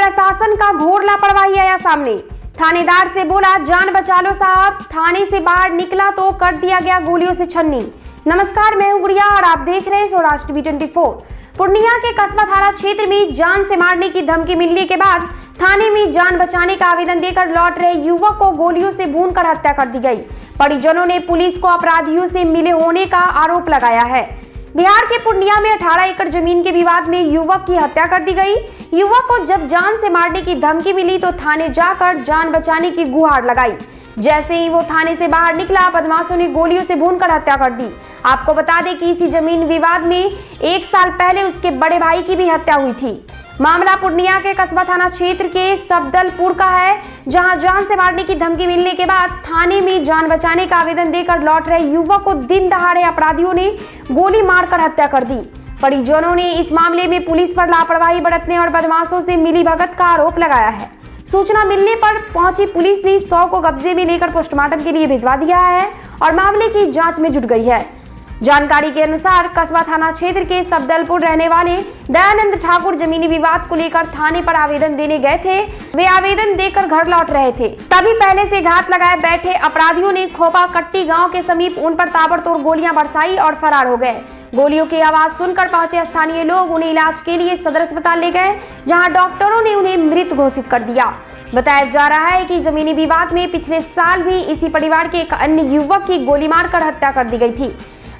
प्रशासन का घोर लापरवाही आया सामने। थानेदार से बोला जान बचा लो साहब, थाने से बाहर निकला तो कर दिया गया गोलियों से छन्नी। नमस्कार, मैं हूं गुड़िया और आप देख रहे हैं स्वराज टीवी 24। पूर्णिया के कस्बा थाना क्षेत्र में जान से मारने की धमकी मिलने के बाद थाने में जान बचाने का आवेदन देकर लौट रहे युवक को गोलियों से भूनकर हत्या कर दी गई। परिजनों ने पुलिस को अपराधियों से मिले होने का आरोप लगाया है। बिहार के पूर्णिया में 18 एकड़ जमीन के विवाद में युवक की हत्या कर दी गई। युवक को जब जान से मारने की धमकी मिली तो थाने जाकर जान बचाने की गुहार लगाई। जैसे ही वो थाने से बाहर निकला, बदमाशों ने गोलियों से भूनकर हत्या कर दी। आपको बता दें कि इसी जमीन विवाद में 1 साल पहले उसके बड़े भाई की भी हत्या हुई थी। मामला पूर्णिया के कस्बा थाना क्षेत्र के सबदलपुर का है, जहां जान से मारने की धमकी मिलने के बाद थाने में जान बचाने का आवेदन देकर लौट रहे युवक को दिन दहाड़े अपराधियों ने गोली मारकर हत्या कर दी। परिजनों ने इस मामले में पुलिस पर लापरवाही बरतने और बदमाशों से मिलीभगत का आरोप लगाया है। सूचना मिलने पर पहुंची पुलिस ने 100 को कब्जे में लेकर पोस्टमार्टम के लिए भिजवा दिया है और मामले की जांच में जुट गई है। जानकारी के अनुसार कस्बा थाना क्षेत्र के सबदलपुर रहने वाले दयानंद ठाकुर जमीनी विवाद को लेकर थाने पर आवेदन देने गए थे। वे आवेदन देकर घर लौट रहे थे, तभी पहले से घात लगाए बैठे अपराधियों ने खोपा कट्टी गांव के समीप उन पर ताबड़तोड़ गोलियां बरसाई और फरार हो गए। गोलियों की आवाज सुनकर पहुंचे स्थानीय लोग उन्हें इलाज के लिए सदर अस्पताल ले गए, जहां डॉक्टरों ने उन्हें मृत घोषित कर दिया। बताया जा रहा है कि जमीनी विवाद में पिछले साल भी इसी परिवार के एक अन्य युवक की गोली मारकर हत्या कर दी गई थी।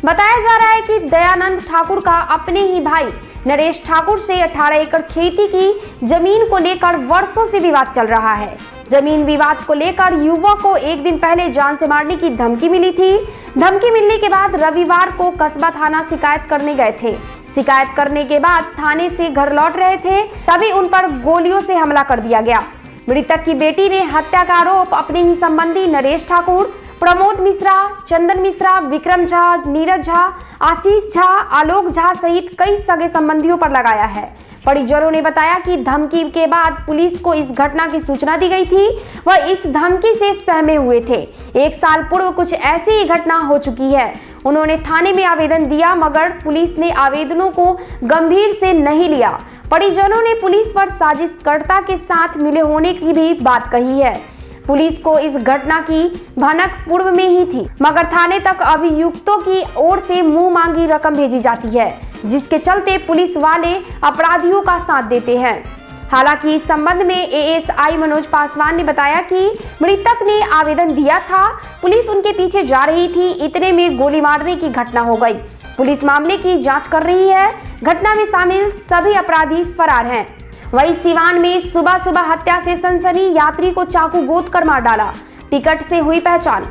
बताया जा रहा है कि दयानंद ठाकुर का अपने ही भाई नरेश ठाकुर से 18 एकड़ खेती की जमीन को लेकर वर्षों से विवाद चल रहा है। जमीन विवाद को लेकर युवक को एक दिन पहले जान से मारने की धमकी मिली थी। धमकी मिलने के बाद रविवार को कस्बा थाना शिकायत करने गए थे। शिकायत करने के बाद थाने से घर लौट रहे थे, तभी उन पर गोलियों से हमला कर दिया गया। मृतक की बेटी ने हत्या का आरोप अपने ही संबंधी नरेश ठाकुर, प्रमोद मिश्रा, चंदन मिश्रा, विक्रम झा, नीरज झा, आशीष झा, आलोक झा सहित कई सगे संबंधियों पर लगाया है। परिजनों ने बताया कि धमकी के बाद पुलिस को इस घटना की सूचना दी गई थी। वह इस धमकी से सहमे हुए थे। 1 साल पूर्व कुछ ऐसी ही घटना हो चुकी है। उन्होंने थाने में आवेदन दिया, मगर पुलिस ने आवेदनों को गंभीर से नहीं लिया। परिजनों ने पुलिस पर साजिशकर्ता के साथ मिले होने की भी बात कही है। पुलिस को इस घटना की भनक पूर्व में ही थी, मगर थाने तक अभियुक्तों की ओर से मुंह मांगी रकम भेजी जाती है, जिसके चलते पुलिस वाले अपराधियों का साथ देते हैं। हालांकि इस संबंध में एएसआई मनोज पासवान ने बताया कि मृतक ने आवेदन दिया था, पुलिस उनके पीछे जा रही थी, इतने में गोली मारने की घटना हो गई। पुलिस मामले की जांच कर रही है। घटना में शामिल सभी अपराधी फरार हैं। वहीं सिवान में सुबह सुबह हत्या से सनसनी, यात्री को चाकू गोद कर मार डाला। टिकट से हुई पहचान।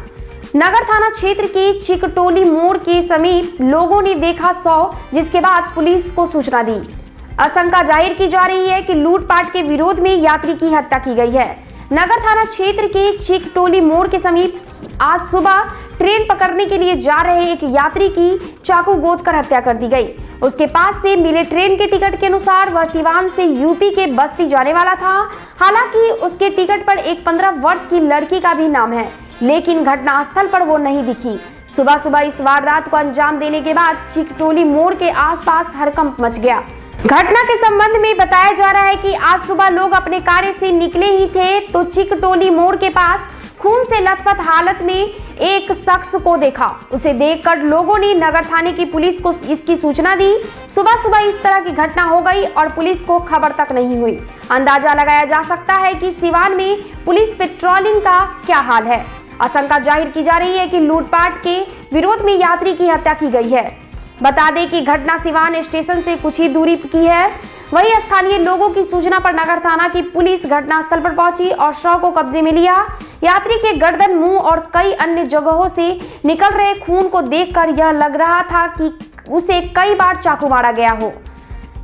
नगर थाना क्षेत्र के चिकटोली मोड़ के समीप लोगों ने देखा शव, जिसके बाद पुलिस को सूचना दी। आशंका जाहिर की जा रही है कि लूटपाट के विरोध में यात्री की हत्या की गई है। नगर थाना क्षेत्र के चिकटोली मोड़ के समीप आज सुबह ट्रेन पकड़ने के लिए जा रहे एक यात्री की चाकू गोद कर हत्या कर दी गई। उसके पास से मिले ट्रेन के टिकट के अनुसार वह सिवान से यूपी के बस्ती जाने वाला था। हालांकि उसके टिकट पर एक 15 वर्ष की लड़की का भी नाम है, लेकिन घटनास्थल पर वो नहीं दिखी। सुबह सुबह इस वारदात को अंजाम देने के बाद चिकटोली मोड़ के आसपास हड़कंप मच गया। घटना के संबंध में बताया जा रहा है कि आज सुबह लोग अपने कार्य से निकले ही थे तो चिकटोली मोड़ के पास खून से लथपथ हालत में एक शख्स को देखा। उसे देखकर लोगों ने नगर थाने की पुलिस को इसकी सूचना दी। सुबह सुबह इस तरह की घटना हो गई और पुलिस को खबर तक नहीं हुई। अंदाजा लगाया जा सकता है कि सिवान में पुलिस पेट्रोलिंग का क्या हाल है। आशंका जाहिर की जा रही है कि लूटपाट के विरोध में यात्री की हत्या की गई है। बता दें कि घटना सिवान स्टेशन से कुछ ही दूरी की है। वहीं स्थानीय लोगों की सूचना पर नगर थाना की पुलिस घटनास्थल पर पहुंची और शव को कब्जे में लिया। यात्री के गर्दन, मुंह और कई अन्य जगहों से निकल रहे खून को देखकर यह लग रहा था कि उसे कई बार चाकू मारा गया हो।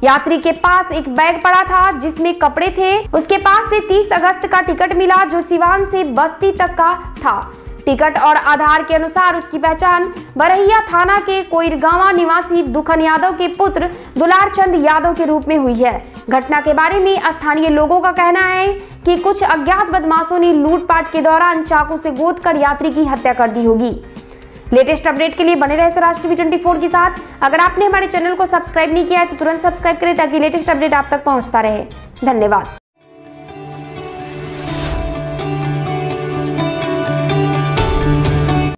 यात्री के पास एक बैग पड़ा था जिसमें कपड़े थे। उसके पास से 30 अगस्त का टिकट मिला जो सिवान से बस्ती तक का था। टिकट और आधार के अनुसार उसकी पहचान बरहिया थाना के कोइरगांवा निवासी दुखन यादव के पुत्र दुलार चंद यादव के रूप में हुई है। घटना के बारे में स्थानीय लोगों का कहना है कि कुछ अज्ञात बदमाशों ने लूटपाट के दौरान चाकू से गोदकर यात्री की हत्या कर दी होगी। लेटेस्ट अपडेट के लिए बने रहे स्वराज टीवी 24 के साथ। अगर आपने हमारे चैनल को सब्सक्राइब नहीं किया है तो तुरंत सब्सक्राइब करें ताकि लेटेस्ट अपडेट आप तक पहुंचता रहे। धन्यवाद।